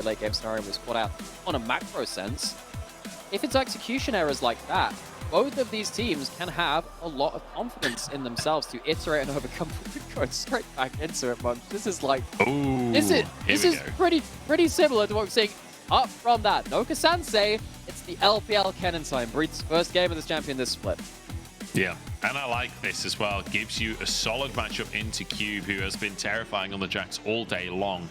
late game scenario was caught out on a macro sense. If it's execution errors like that, both of these teams can have a lot of confidence in themselves to iterate and overcome. Going straight back into it, Munch. This is like, this is pretty similar to what we're seeing up from that. No Kasansei, it's the LPL Kennen time. Breed's first game of this champion this split. Yeah, and I like this as well. Gives you a solid matchup into Cube, who has been terrifying on the Jax all day long.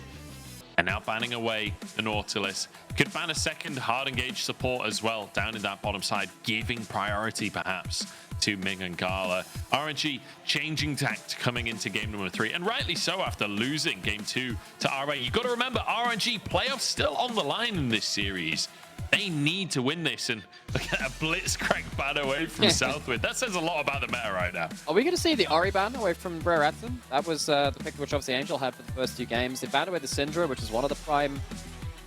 And now banning away the Nautilus. Could ban a second hard engaged support as well down in that bottom side, giving priority perhaps to Ming and Gala. RNG changing tact coming into game number 3, and rightly so after losing game 2 to RA. You got to remember, RNG playoffs still on the line in this series. They need to win this, and look at a blitzcrank ban away from Southwind. That says a lot about the meta right now. Are we going to see the Ahri ban away from Rakan? That was the pick which obviously Angel had for the first 2 games. They banned away the Syndra, which is one of the prime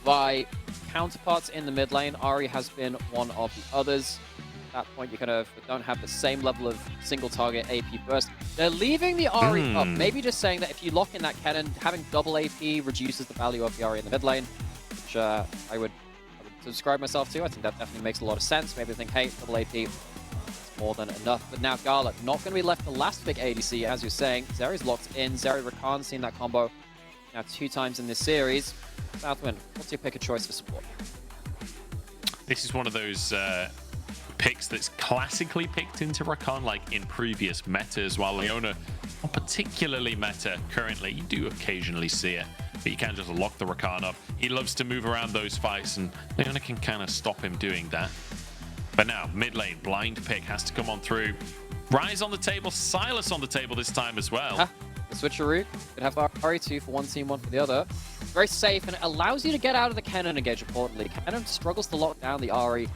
by counterparts in the mid lane. Ahri has been one of the others. At that point, you kind of don't have the same level of single target AP burst. They're leaving the Ahri up. Maybe just saying that if you lock in that Kennen, having double AP reduces the value of the Ahri in the mid lane, which I would subscribe myself to. I think that definitely makes a lot of sense. Maybe think, hey, double AP is more than enough. But now Gala, not going to be left the last big ADC, as you're saying. Zeri's locked in. Zeri, Rakan, seen that combo now 2 times in this series. Southwind, what's your pick of choice for support? This is one of those picks that's classically picked into Rakan, like in previous metas, while Leona, not particularly meta currently. You do occasionally see it, but you can't just lock the Rakan up. He loves to move around those fights, and Leona can kind of stop him doing that. But now, mid lane, blind pick has to come on through. Rise on the table, Silas on the table this time as well. The switcheroo. Could have Ahri 2 for one team, 1 for the other. Very safe, and it allows you to get out of the Kennen engage, importantly. Kennen struggles to lock down the Ahri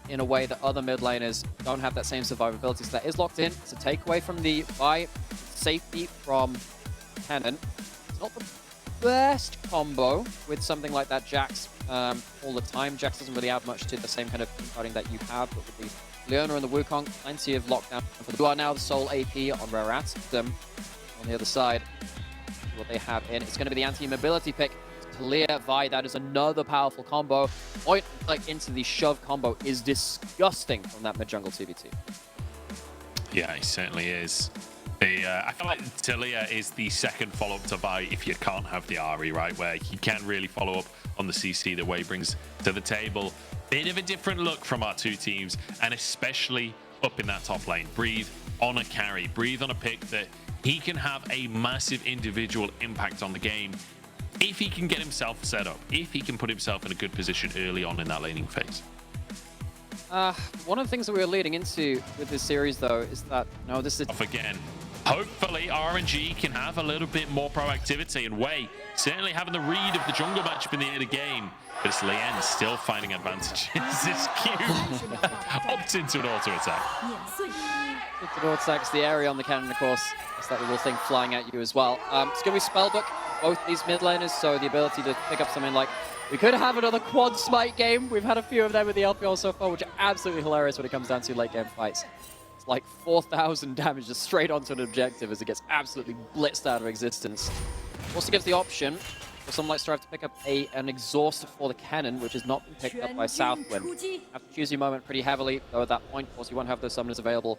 in a way that other mid laners don't have that same survivability. So that is locked in. It's a takeaway from the buy safety from Kennen. It's not the best combo with something like that Jax all the time. Jax doesn't really add much to the same kind of fighting that you have, but with the Leona and the Wukong, plenty of lockdown. You are now the sole AP on Sssum. On the other side, what they have in, it's going to be the anti-mobility pick. Taliyah, Vi, that is another powerful combo. Point like into the shove combo is disgusting from that mid-jungle 2v2. Yeah, he certainly is. I feel like Taliyah is the second follow-up to Vi if you can't have the Ahri, right? Where he can really follow up on the CC the way he brings to the table. Bit of a different look from our 2 teams, and especially up in that top lane. Breathe on a carry. Breathe on a pick that he can have a massive individual impact on the game if he can get himself set up, if he can put himself in a good position early on in that laning phase. One of the things that we were leading into with this series, though, is that, no, this is... Off again. Hopefully, RNG can have a little bit more proactivity, and Wei certainly having the read of the jungle matchup in the early game. But it's Leyan still finding advantages. This Cube opts into an auto attack. Auto attacks the area on the cannon, of course. It's that little thing flying at you as well. It's going to be Spellbook, both these mid laners, so the ability to pick up something like... We could have another quad smite game. We've had a few of them with the LPL so far, which are absolutely hilarious when it comes down to late game fights. It's like 4,000 damage just straight onto an objective as it gets absolutely blitzed out of existence. Also gives the option for someone like Strive to pick up an exhaust for the Kennen, which has not been picked up by Southwind. Have to choose your moment pretty heavily, though at that point, of course, you won't have those summoners available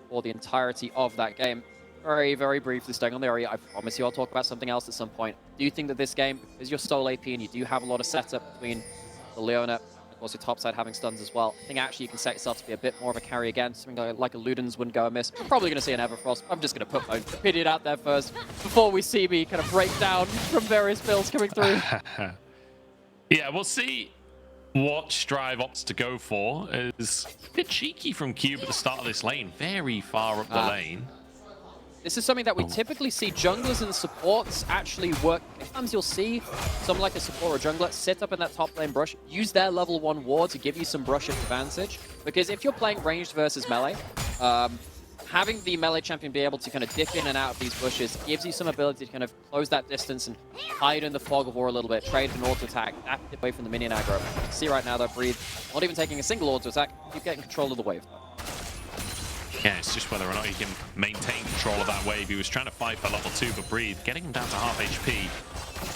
for the entirety of that game. Very, very briefly staying on the area, I promise you I'll talk about something else at some point. Do you think that this game is your sole AP and you do have a lot of setup between the Leona, and of course your top side having stuns as well? I think actually you can set yourself to be a bit more of a carry again. Something like a Ludens wouldn't go amiss. We're probably going to see an Everfrost. I'm just going to put my opinion out there first before we see me kind of break down from various builds coming through. Yeah, we'll see what Strive opts to go for. Is a bit cheeky from Cube at the start of this lane. Very far up the lane. This is something that we typically see junglers and supports actually work. Sometimes you'll see someone like a support or jungler sit up in that top lane brush, use their level 1 ward to give you some brush advantage. Because if you're playing ranged versus melee, having the melee champion be able to kind of dip in and out of these bushes gives you some ability to kind of close that distance and hide in the fog of war a little bit, trade an auto attack, away from the minion aggro. You can see right now though, Breathe, not even taking a single auto attack, keep getting control of the wave. Yeah, it's just whether or not he can maintain control of that wave. He was trying to fight for level 2, but Breathe, getting him down to half HP.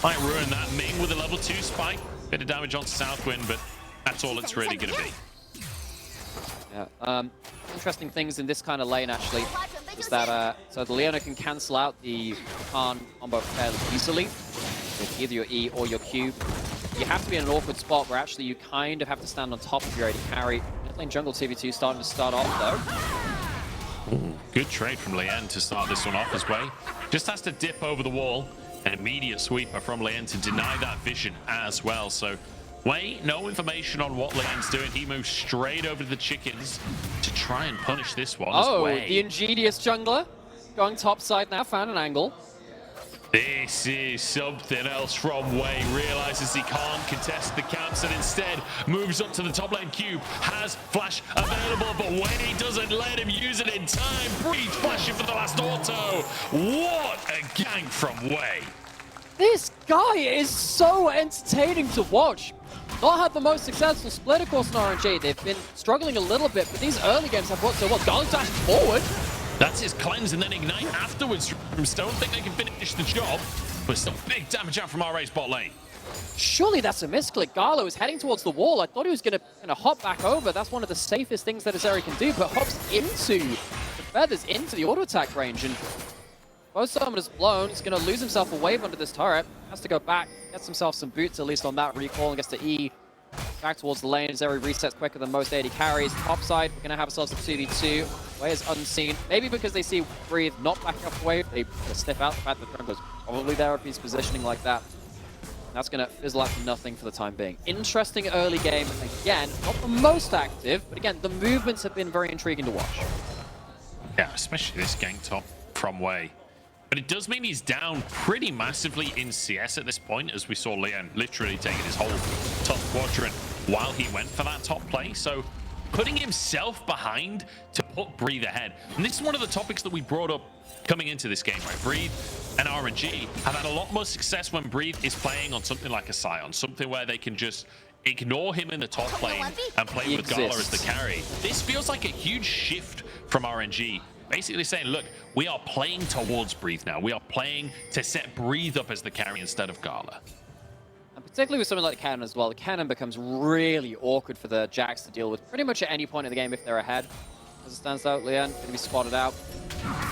Might ruin that. Ming with a level 2 spike. Bit of damage on Southwind, but that's all it's really going to be. Yeah. Interesting things in this kind of lane, actually, is that so the Leona can cancel out the Rakan combo fairly easily with either your E or your Q. You have to be in an awkward spot where actually you kind of have to stand on top of your AD carry. Mid lane jungle 2v2 starting to start off, though. Ooh, good trade from Leyan to start this one off his way. Just has to dip over the wall. An immediate sweeper from Leyan to deny that vision as well. So, Way, no information on what Leyan's doing. He moves straight over to the chickens to try and punish this one. Oh, the ingenious jungler going top side now, found an angle. This is something else from Way. Realizes he can't contest the camps and instead moves up to the top lane cube. Has flash available, but Way doesn't let him use it in time. Breeze flashing for the last auto. What a gank from Way. This guy is so entertaining to watch. Not had the most successful split, of course, in RNG. They've been struggling a little bit, but these early games have worked so well. Gala dash forward. That's his cleanse and then ignite afterwards from Stone. Think they can finish the job, but still big damage out from RA's bot lane. Surely that's a misclick. Gala was heading towards the wall. I thought he was going to hop back over. That's one of the safest things that a Zeri can do, but hops into the feathers, into the auto attack range, and both summoners blown. He's going to lose himself a wave under this turret. Has to go back, gets himself some boots at least on that recall, and gets to E back towards the lane. Zeri resets quicker than most AD carries. Top side, we're going to have ourselves a 2v2. Way is unseen. Maybe because they see Breathe not backing up the wave, they sniff out the fact that the jungler's probably there if he's positioning like that. That's going to fizzle out to nothing for the time being. Interesting early game. Again, not the most active, but again, the movements have been very intriguing to watch. Yeah, especially this gank top from Way. But it does mean he's down pretty massively in CS at this point, as we saw Leyan literally taking his whole top quadrant while he went for that top play. So putting himself behind to put Breathe ahead. And this is one of the topics that we brought up coming into this game, right? Breathe and RNG have had a lot more success when Breathe is playing on something like a Scion, something where they can just ignore him in the top lane and play with Gala as the carry. This feels like a huge shift from RNG. Basically saying, look, we are playing towards Breathe now. We are playing to set Breathe up as the carry instead of Gala. And particularly with something like Kennen as well, the Kennen becomes really awkward for the Jax to deal with pretty much at any point in the game if they're ahead. As it stands out, Leyan going to be spotted out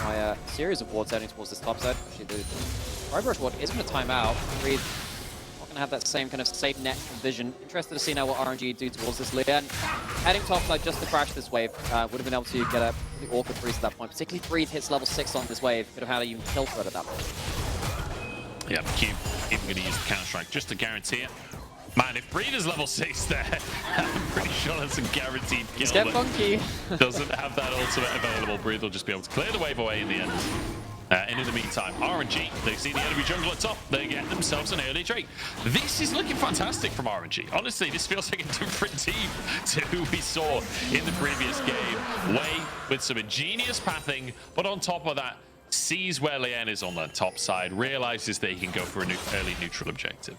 by a series of wards heading towards this top side. Actually, the Rush ward is going to time out. Breathe not going to have that same kind of safe net and vision. Interested to see now what RNG do towards this. Leyan heading top side just to crash this wave. Would have been able to get a pretty awkward freeze at that point. Particularly Breathe hits level 6 on this wave. Could have had even kill threat at that point. Yeah, Cube even going to use the counter-strike just to guarantee it. Man, if Breathe is level 6 there, I'm pretty sure that's a guaranteed kill. Get funky. Doesn't have that ultimate available. Breathe will just be able to clear the wave away in the end. And in the meantime, RNG, they see the enemy jungle at top. They get themselves an early trade. This is looking fantastic from RNG. Honestly, this feels like a different team to who we saw in the previous game. Way with some ingenious pathing, but on top of that, sees where Leyan is on the top side, realizes that he can go for an early neutral objective.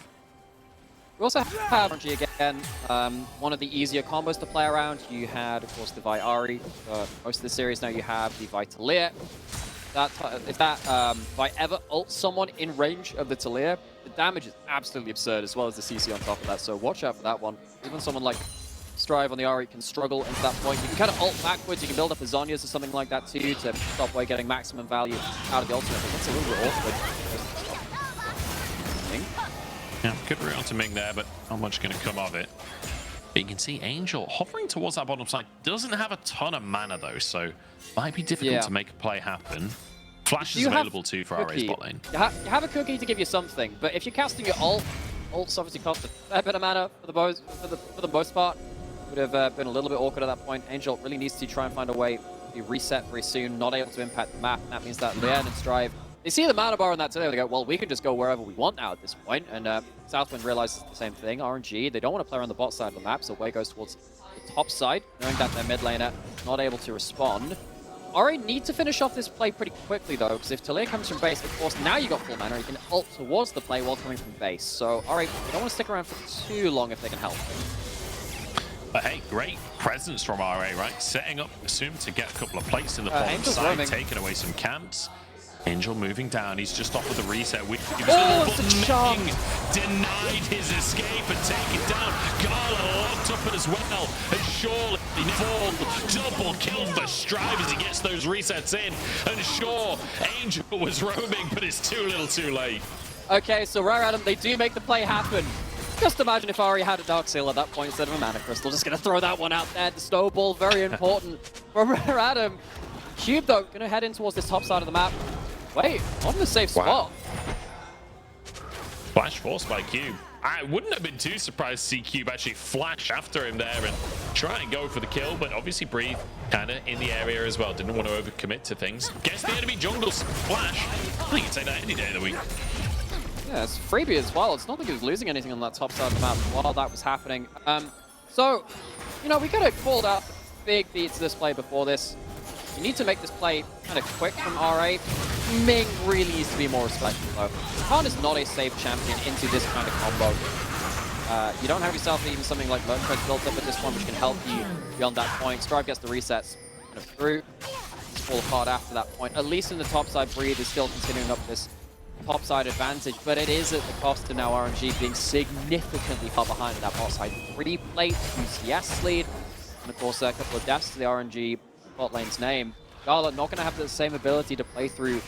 We also have RNG again, one of the easier combos to play around. You had, of course, the Vi Ahri for most of the series. Now you have the Vi Taliyah. If that Vi ever ults someone in range of the Taliyah, the damage is absolutely absurd, as well as the CC on top of that. So watch out for that one. Even someone like Strive on the Ahri can struggle into that point. You can kind of ult backwards. You can build up a Zhonya's or something like that too to stop Way getting maximum value out of the ultimate. But that's a little bit awkward. Yeah, good react to Ming there, but not much going to come of it. But you can see Angel hovering towards that bottom side. Doesn't have a ton of mana though, so might be difficult to make a play happen. Flash is available too for RA's bot lane. You have a cookie to give you something, but if you're casting your ult's obviously cost a fair bit of mana for the most part. Would have been a little bit awkward at that point. Angel really needs to try and find a way to reset very soon, not able to impact the map. And that means that Leyan and Strive, they see the mana bar on that today. They go, well, we can just go wherever we want now at this point. And Southwind realizes the same thing. RNG, they don't want to play on the bot side of the map, so Way goes towards the top side, knowing that their mid laner not able to respond. RA need to finish off this play pretty quickly though, because if Taliyah comes from base, of course, now you got full mana, you can ult towards the play while coming from base. So RA, they don't want to stick around for too long if they can help. But hey, great presence from RA, right? Setting up Sssum to get a couple of plates in the bottom side, taking away some camps. Angel moving down. He's just off with the reset. Oh, Ming denied his escape and taken down. Gala locked up as well. And surely double kill for Strive as he gets those resets in. And sure, Angel was roaming, but it's too little too late. Okay, so Rare Adam, they do make the play happen. Just imagine if Ahri had a Dark Seal at that point instead of a Mana Crystal. Just going to throw that one out there. The snowball, very important for Rare Adam. Cube, though, going to head in towards this top side of the map. Wait, on the safe spot. Flash forced by Cube. I wouldn't have been too surprised to see Cube actually flash after him there and try and go for the kill, but obviously Breathe kind of in the area as well. Didn't want to overcommit to things. Guess the enemy jungle's flash. I think you can take that any day of the week. Yeah, it's freebie as well. It's not like he was losing anything on that top side of the map while that was happening. So, you know, we could have called out big beats this play before this. You need to make this play kind of quick from RA. Ming really needs to be more respectful, though. Khan is not a safe champion into this kind of combo. You don't have yourself even something like Mynchables built up at this point, which can help you beyond that point. Strive gets the resets kind of through. It's fall apart after that point. At least in the top side, Breathe is still continuing up this top side advantage, but it is at the cost of now RNG being significantly far behind in that bot side. 3 plate, 2 CS lead, and of course a couple of deaths to the RNG bot lane's name. Gala not going to have the same ability to play through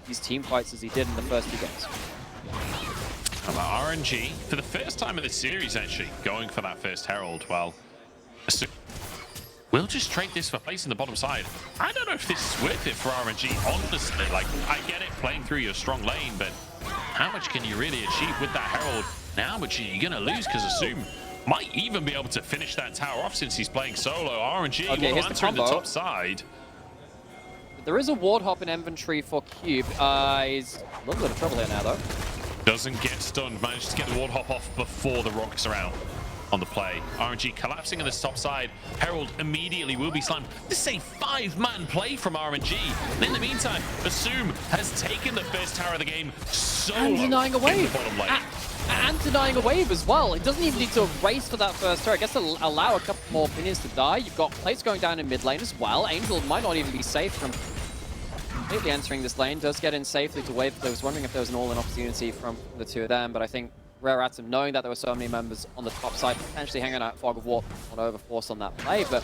these team fights as he did in the first 2 games. RNG, for the first time in the series actually, going for that first Herald. Well, we'll just trade this for place in the bottom side. I don't know if this is worth it for RNG, honestly. Like, I get it playing through your strong lane, but how much can you really achieve with that Herald? Now, how much are you going to lose? Because Sssum might even be able to finish that tower off since he's playing solo. RNG will answer in the top side. There is a ward hop in inventory for Cube. He's a little bit of trouble here now, though. Doesn't get stunned. Managed to get the ward hop off before the rocks are out on the play. RNG collapsing on this top side. Herald immediately will be slammed. This is a 5-man play from RNG. And in the meantime, Sssum has taken the first tower of the game solo and denying a wave. in the bottom lane. And denying a wave as well. It doesn't even need to race for that first turret. I guess to allow a couple more minions to die. You've got plates going down in mid lane as well. Angel might not even be safe from completely entering this lane. Does get in safely to wave. I was wondering if there was an all-in opportunity from the 2 of them, but I think Rare Atom, knowing that there were so many members on the top side, potentially hanging out Fog of War on overforce on that play. But,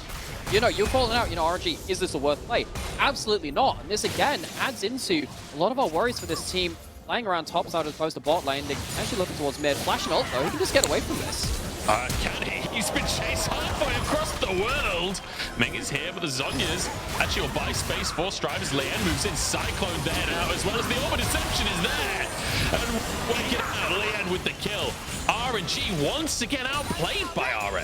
you know, you're calling out, you know, RNG, is this a worth play? Absolutely not. And this, again, adds into a lot of our worries for this team playing around top side as opposed to bot lane. They're actually looking towards mid. Flash and ult, though. He can just get away from this. Can he? He's been chased halfway across the world. Ming is here, but the Zhonya's actually will buy space for Strive as Leyan moves in. Cyclone there now, as well as the Orb of Deception is there. And wake it out, Leyan with the kill. RNG wants to get outplayed by RA.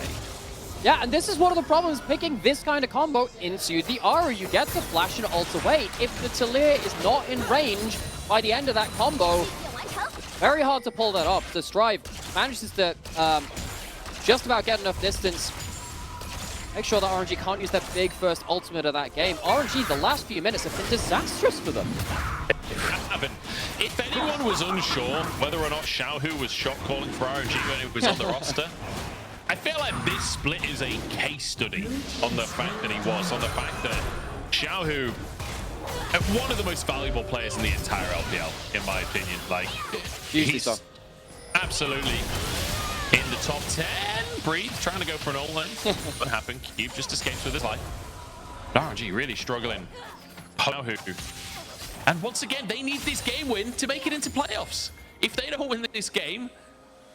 Yeah, and this is one of the problems picking this kind of combo into the Ahri. You get the flash and ult away. If the Taliyah is not in range by the end of that combo, very hard to pull that off. The Strive manages to just about get enough distance. Make sure that RNG can't use that big first ultimate of that game. RNG, the last few minutes have been disastrous for them. If anyone was unsure whether or not Xayah was shot calling for RNG when it was on the roster, I feel like this split is a case study on the fact that he was, on the fact that Xayah, one of the most valuable players in the entire LPL, in my opinion. Like, he's absolutely in the top 10. Breathe, trying to go for an ult then. What happened? Cube just escapes with his life. RNG really struggling. And once again, they need this game win to make it into playoffs. If they don't win this game,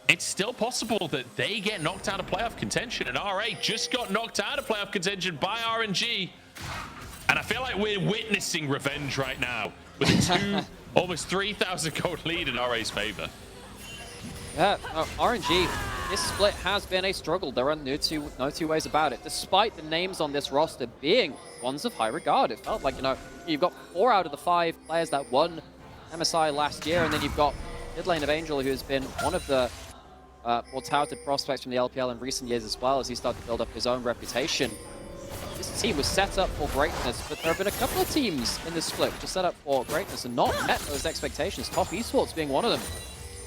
it's still possible that they get knocked out of playoff contention. And RA just got knocked out of playoff contention by RNG. And I feel like we're witnessing revenge right now with a almost 3,000 gold lead in RA's favor. Yeah, RNG, this split has been a struggle. There are no two ways about it. Despite the names on this roster being ones of high regard, it felt like, you know, you've got 4 out of the 5 players that won MSI last year, and then you've got mid lane of Angel, who's been one of the more touted prospects from the LPL in recent years as well, as he started to build up his own reputation. This team was set up for greatness, but there have been a couple of teams in this split which are set up for greatness and not met those expectations. Top Esports being one of them.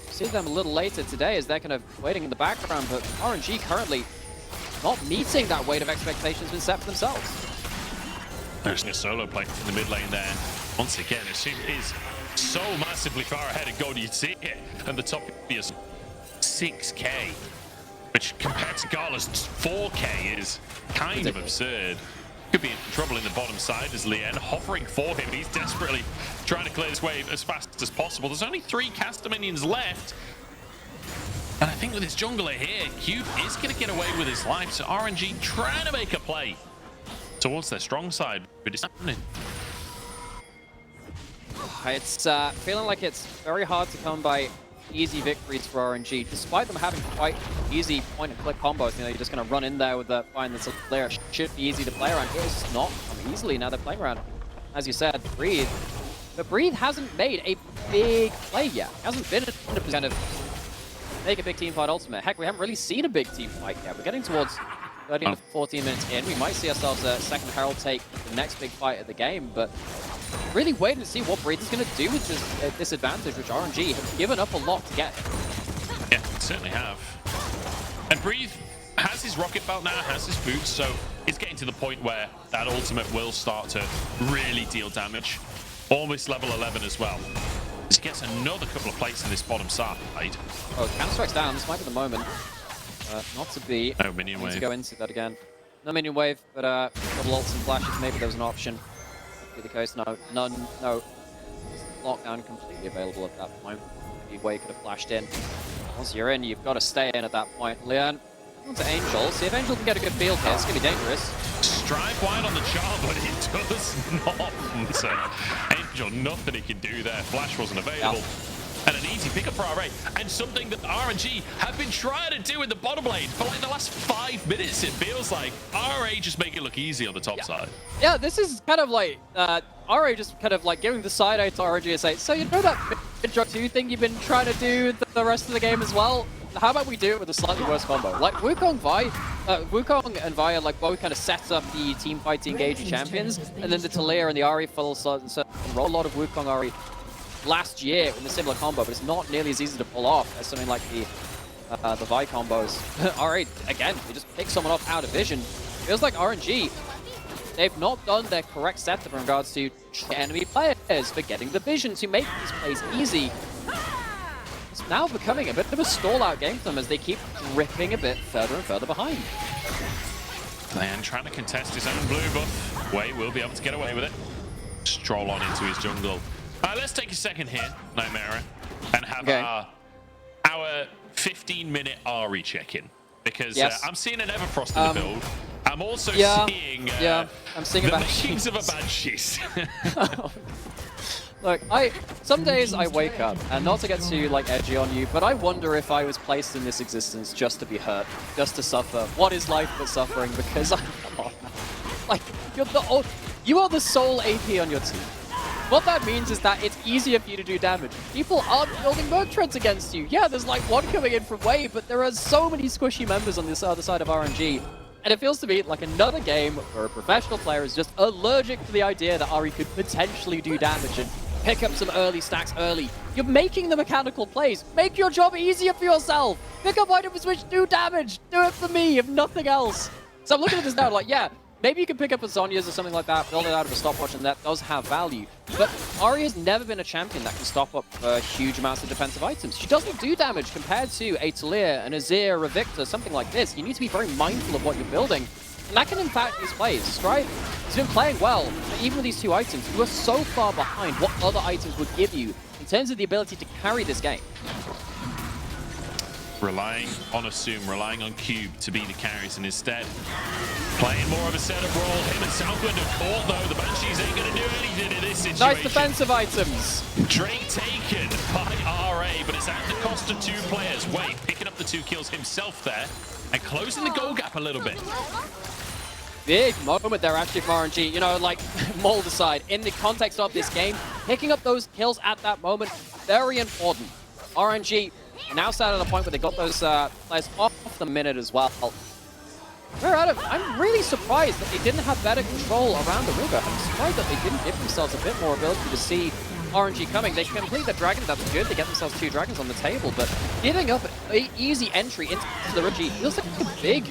See them a little later today as they're kind of waiting in the background, but RNG currently not meeting that weight of expectations been set for themselves. There's a solo play in the mid lane there. Once again, Sssum is so massively far ahead of gold. You'd see it, and the top is 6k, which compared to Gala's 4k is kind of absurd. Could be in trouble in the bottom side as Leyan hovering for him. He's desperately trying to clear this wave as fast as possible. There's only 3 caster minions left. And I think with his jungler here, Cube is going to get away with his life. So RNG trying to make a play towards their strong side, but it's happening. It's feeling like it's very hard to come by easy victories for RNG, despite them having quite easy point-and-click combos. You know, you're just going to run in there with the find this player. Should be easy to play around. It's just not easily. Now they're playing around, as you said, Breathe. But Breathe hasn't made a big play yet. Hasn't been in a kind of make a big team fight ultimate. Heck, we haven't really seen a big team fight yet. We're getting towards 13 to 14 minutes in. We might see ourselves a second Herald take the next big fight of the game, but really waiting to see what Breathe is going to do with this disadvantage, which RNG have given up a lot to get. Yeah, certainly have. And Breathe has his rocket belt now, has his boots, so it's getting to the point where that ultimate will start to really deal damage. Almost level 11 as well. He gets another couple of plates in this bottom side. Oh, counter-strike's down. This might be the moment. Not to be. No minion wave. To go into that again. No minion wave, but double ults and flashes. Maybe there was an option. Be the case. No, none. No. Lockdown completely available at that point. Maybe Way could have flashed in. Once you're in, you've got to stay in at that point. Leon, on to Angel. See if Angel can get a good field here. It's going to be dangerous. Strive wide on the charm, but it does not. So Angel, nothing he can do there. Flash wasn't available. Yep. And an easy pickup for RA, and something that RNG have been trying to do in the bottom lane for like the last 5 minutes. It feels like RA just make it look easy on the top side. Yeah, this is kind of like RA just kind of like giving the side eye to RNG and say, so you know that mid-drop 2 thing you've been trying to do the rest of the game as well? How about we do it with a slightly worse combo? Like Wukong and Xayah like both kind of set up the team fight to engage the champions, and then the Taliyah and the Ahri follow roll a lot of Wukong Ahri last year in a similar combo, but it's not nearly as easy to pull off as something like the Vi combos. RA, again, they just pick someone off out of vision. Feels like RNG, they've not done their correct setup in regards to enemy players for getting the vision to make these plays easy. It's now becoming a bit of a stall-out game for them as they keep dripping a bit further and further behind. Leyan trying to contest his own blue buff. Way will be able to get away with it. Stroll on into his jungle. Let's take a second here, Nymaera, and have our 15-minute Ahri check-in. Because I'm seeing an Everfrost in the build. I'm also seeing I'm seeing the makings of a Banshees. Look, some days I wake up, and not to get too like edgy on you, but I wonder if I was placed in this existence just to be hurt, just to suffer. What is life but suffering? Because come on, like you are the sole AP on your team. What that means is that it's easier for you to do damage. People aren't building Merc Treads against you. Yeah, there's like one coming in from Wave, but there are so many squishy members on this other side of RNG. And it feels to me like another game where a professional player is just allergic to the idea that Ahri could potentially do damage and pick up some early stacks early. You're making the mechanical plays. Make your job easier for yourself. Pick up items which do damage. Do it for me, if nothing else. So I'm looking at this now like, yeah, maybe you can pick up a Zhonya's or something like that, build it out of a stopwatch, and that does have value. But Ahri has never been a champion that can stop up huge amounts of defensive items. She doesn't do damage compared to a Taliyah, an Azir, a Victor, something like this. You need to be very mindful of what you're building. And that can impact these plays. Strive has been playing well, but even with these 2 items, you are so far behind what other items would give you in terms of the ability to carry this game. Relying on Sssum, relying on Cube to be the carries, and instead playing more of a setup role. Him and Southwind are caught though. The Banshees ain't going to do anything in this situation. Nice defensive items. Drake taken by RA, but it's at the cost of 2 players. Wade picking up the 2 kills himself there and closing the goal gap a little bit. Big moment there actually for RNG. You know, like Mold aside, in the context of this game, picking up those kills at that moment, very important. RNG now started at a point where they got those players off the minute as well. I'm really surprised that they didn't have better control around the river. I'm surprised that they didn't give themselves a bit more ability to see RNG coming. They complete the dragon, that's good. They get themselves 2 dragons on the table, but giving up an easy entry into the RNG feels like a big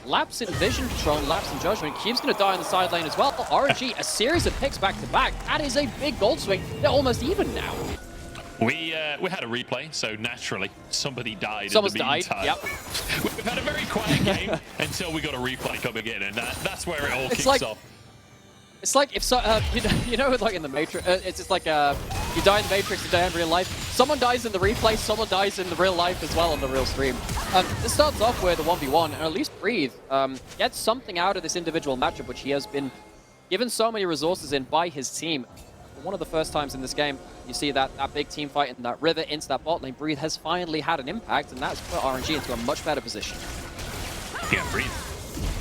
Lapse in vision control, lapse in judgment. Cube's going to die on the side lane as well. RNG, a series of picks back to back. That is a big gold swing. They're almost even now. We had a replay, so naturally somebody died. Someone's in the meantime. died. Yep. We've had a very quiet game until we got a replay coming in, and that's where it all kicks off. It's like if so, you know, like in the Matrix, it's just like you die in the Matrix, you die in real life. Someone dies in the replay, someone dies in the real life as well on the real stream. This starts off with a 1v1, and at least Breathe gets something out of this individual matchup, which he has been given so many resources in by his team. One of the first times in this game, you see that big team fight in that river into that bot lane. Breathe has finally had an impact, and that's put RNG into a much better position. Yeah, Breathe.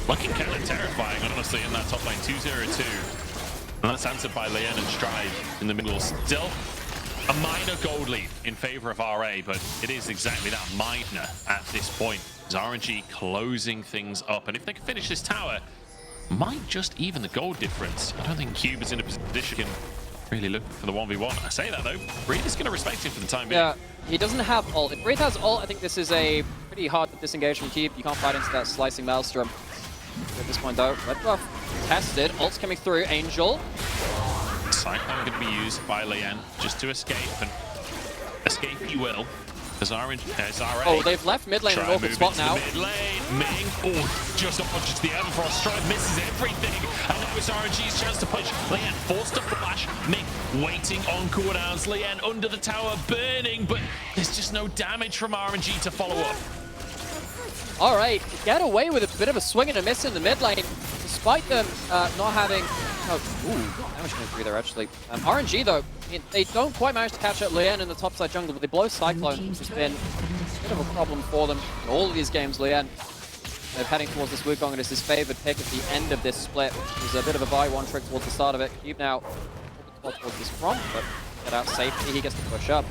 Looking kind of terrifying, honestly, in that top lane 2-0-2. And that's answered by Leyan and Stride in the middle. Still a minor gold lead in favor of RA, but it is exactly that, minor at this point. Is RNG closing things up, and if they can finish this tower, might just even the gold difference. I don't think Cube is in a position really look for the 1v1. I say that though, Breathe is going to respect him for the time being. Yeah, he doesn't have ult. If Breathe has ult, I think this is a pretty hard disengage from Cube. You can't fight into that slicing Maelstrom. At this point though, red buff tested. Ult's coming through. Angel. Cyclone going to be used by Leyan just to escape, and escape he will. As RA. Oh, they've left mid lane in an awkward spot now. Mid lane, Ming. Oh, just a punch to the Everfrost. Stride misses everything, and now it's RNG's chance to punch. Leyan forced to flash. Ming waiting on cooldowns. Leyan under the tower, burning, but there's just no damage from RNG to follow up. All right, get away with a bit of a swing and a miss in the mid lane, despite them not having. Damage coming through there actually. RNG though, they don't quite manage to catch up Leyan in the topside jungle, but they blow Cyclone, which has been a bit of a problem for them in all of these games. Leyan, they're heading towards this Wukong, and it's his favorite pick at the end of this split. There's a bit of a buy one trick towards the start of it. Cube now towards this front, but get out safely. He gets to push up.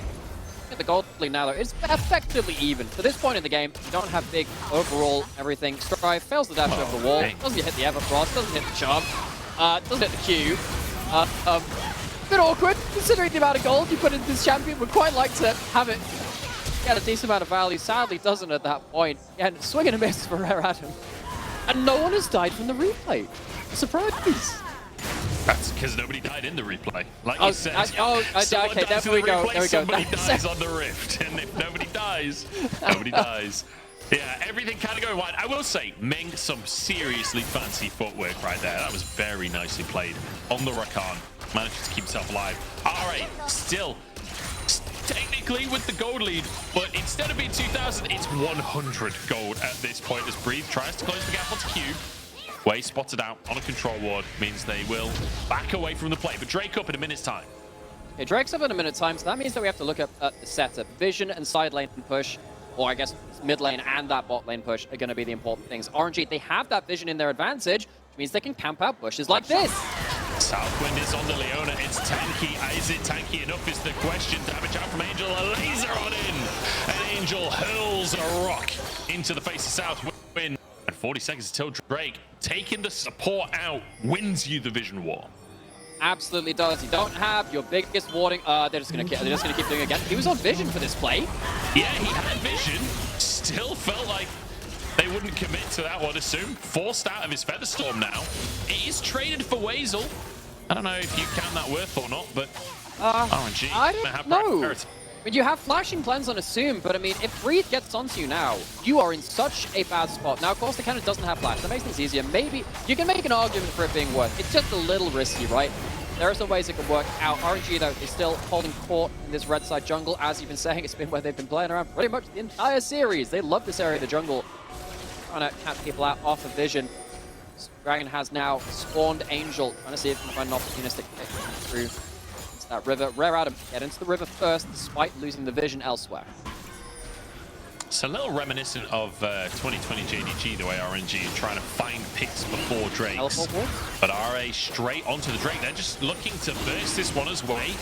The gold lead now though is effectively even. To this point in the game, you don't have big overall everything. Strive fails the dash over the wall, doesn't hit the Everfrost, doesn't hit the charm, doesn't hit the Q. Bit awkward considering the amount of gold you put into this champion. Would quite like to have it get a decent amount of value. Sadly doesn't at that point. And swing and a miss for Rare Adam. And no one has died from the replay. Surprise! That's because nobody died in the replay. Like you said, okay, there we go. Somebody dies on the rift, and if nobody dies, nobody dies. Yeah, everything kind of going wide. I will say, Ming, some seriously fancy footwork right there. That was very nicely played on the Rakan. Manages to keep himself alive. RA still technically with the gold lead, but instead of being 2,000, it's 100 gold at this point as Breathe tries to close the gap onto Cube. Way spotted out on a control ward means they will back away from the play, but Drake up in a minute's time. Okay, Drake's up in a minute's time, so that means that we have to look at the setup. Vision and side lane push, or I guess mid lane and that bot lane push are going to be the important things. RNG, they have that vision in their advantage, which means they can camp out bushes like this. Southwind is on the Leona. It's tanky. Is it tanky enough is the question. Damage out from Angel. A laser on in. And Angel hurls a rock into the face of Southwind. And 40 seconds until Drake, taking the support out, wins you the vision war. Absolutely does. You don't have your biggest warding. They're just gonna keep doing it again. He was on vision for this play. Yeah, he had vision. Still felt like they wouldn't commit to that one. Sssum forced out of his Featherstorm now. It is traded for Wazel. I don't know if you count that worth or not, but RNG. I don't know. I mean, you have flashing plans on Sssum, but I mean, if Breathe gets onto you now, you are in such a bad spot. Now, of course, the Kennen doesn't have flash. That makes things easier. Maybe you can make an argument for it being worth. It's just a little risky, right? There are some ways it could work out. RNG, though, is still holding court in this red side jungle. As you've been saying, it's been where they've been playing around pretty much the entire series. They love this area of the jungle. Trying to catch people out off of vision. Dragon has now spawned Angel, trying to see if he can find an opportunistic pick through into that river. Rare Adam get into the river first, despite losing the vision elsewhere. It's a little reminiscent of 2020 JDG, the way RNG is trying to find picks before Drakes. But RA straight onto the Drake. They're just looking to burst this one as way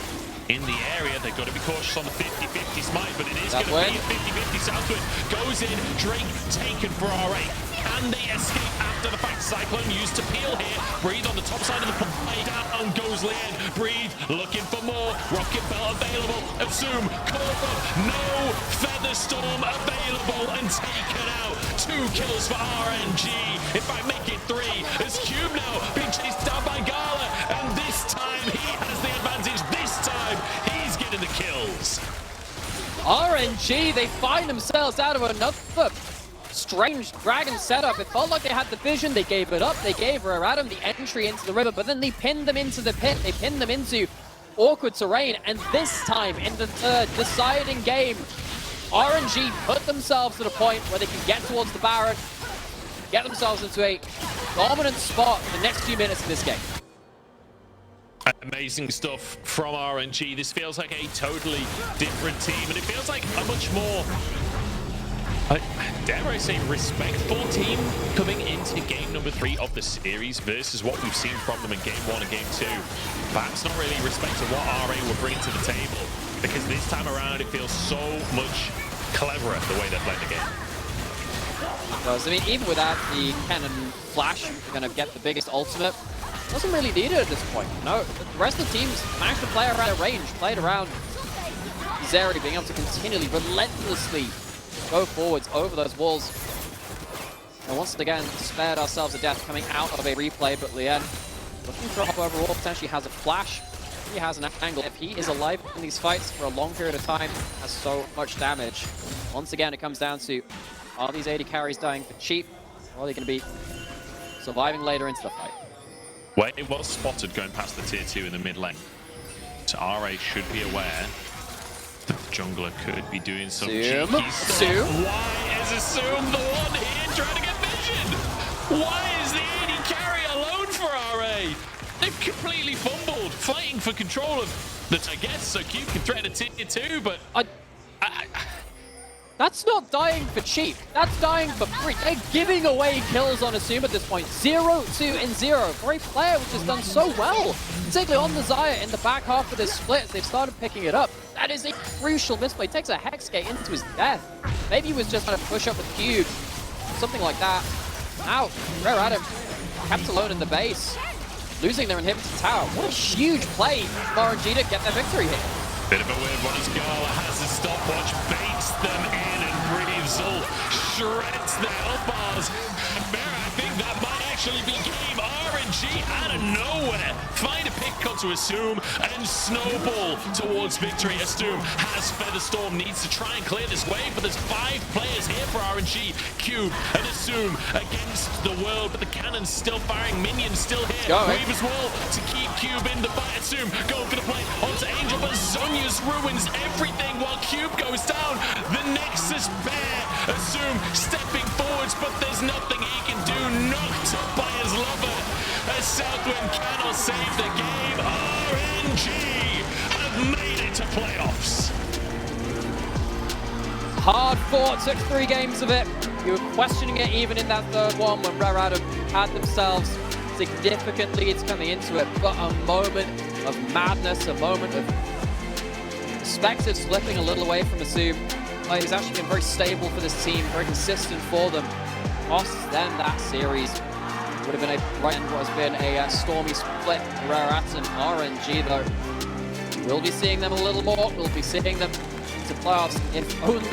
in the area. They've got to be cautious on the 50-50 smite, but it is going to be a 50-50. Southwind goes in. Drake taken for RA. Can they escape after the fact? Cyclone used to peel here. Breathe on the top side of the play. Down goes Leyan. Breathe looking for more. Rocket belt available. Sssum caught up. No Featherstorm available and taken out. 2 kills for RNG. In fact, make it 3. As Cube now being chased down by Gala. And this time he has the advantage. This time he's getting the kills. RNG, they find themselves out of another strange dragon setup. It felt like they had the vision, they gave it up, they gave Rakan the entry into the river, but then they pinned them into the pit, they pinned them into awkward terrain, and this time, in the third deciding game, RNG put themselves to the point where they can get towards the Baron, get themselves into a dominant spot for the next few minutes of this game. Amazing stuff from RNG. This feels like a totally different team, and it feels like a much more, dare I say, respectful team coming into game number 3 of the series versus what we've seen from them in game 1 and game 2. Perhaps not really respecting what RA will bring to the table, because this time around it feels so much cleverer the way they're playing the game. Because, I mean, even without the Kennen flash, you're going to get the biggest ultimate. Wasn't really needed at this point. No, the rest of the teams managed to play around their range, played around Zeri being able to continually, relentlessly go forwards over those walls. And once again, spared ourselves a death coming out of a replay, but Leyan looking for up overall, potentially has a flash. He has an angle. If he is alive in these fights for a long period of time, has so much damage. Once again, it comes down to, are these AD carries dying for cheap, or are they going to be surviving later into the fight? Well, it was spotted going past the tier 2 in the mid lane. So RA should be aware that the jungler could be doing some cheeky stuff. Why is Sssum the one here trying to get vision? Why is the AD carry alone for RA? They've completely fumbled, fighting for control of the, I guess, so Cube can threaten a tier 2, but that's not dying for cheap. That's dying for free. They're giving away kills on Sssum at this point. 0, 2, and 0 for a player which has done so well, particularly on the Xayah in the back half of this split. They've started picking it up. That is a crucial misplay. Takes a Hex Gate into his death. Maybe he was just trying to push up with Cube, something like that. Now, Rakan kept alone in the base, losing their inhibitor tower. What a huge play for RNG to get their victory here. Bit of a weird one as Gala has a stopwatch, baits them in and breathes all, shreds their health bars. Nymaera, I think that might actually be game. RNG out of nowhere find a pick up to Sssum and snowball towards victory. Sssum has Featherstorm, needs to try and clear this wave, but there's 5 players here for RNG. Cube and Sssum against the world, but the cannon's still firing, minions still here. Weaver's Wall to keep Cube in the fight. Sssum going for the play onto Angel, but Zhonya's ruins everything while Cube goes down. The Nexus bear. Sssum stepping forwards, but there's nothing he can do. Knocked up by his lover. As Southwind cannot save the game. RNG have made it to playoffs. Hard fought, took 3 games of it. You were questioning it even in that third one when Rakan had themselves significant leads coming into it, but a moment of madness, a moment of perspective slipping a little away from Sssum. He's actually been very stable for this team, very consistent for them. Cost them that series. Would have been what has been a stormy split. Rakan and RNG though. We'll be seeing them a little more. We'll be seeing them into playoffs if only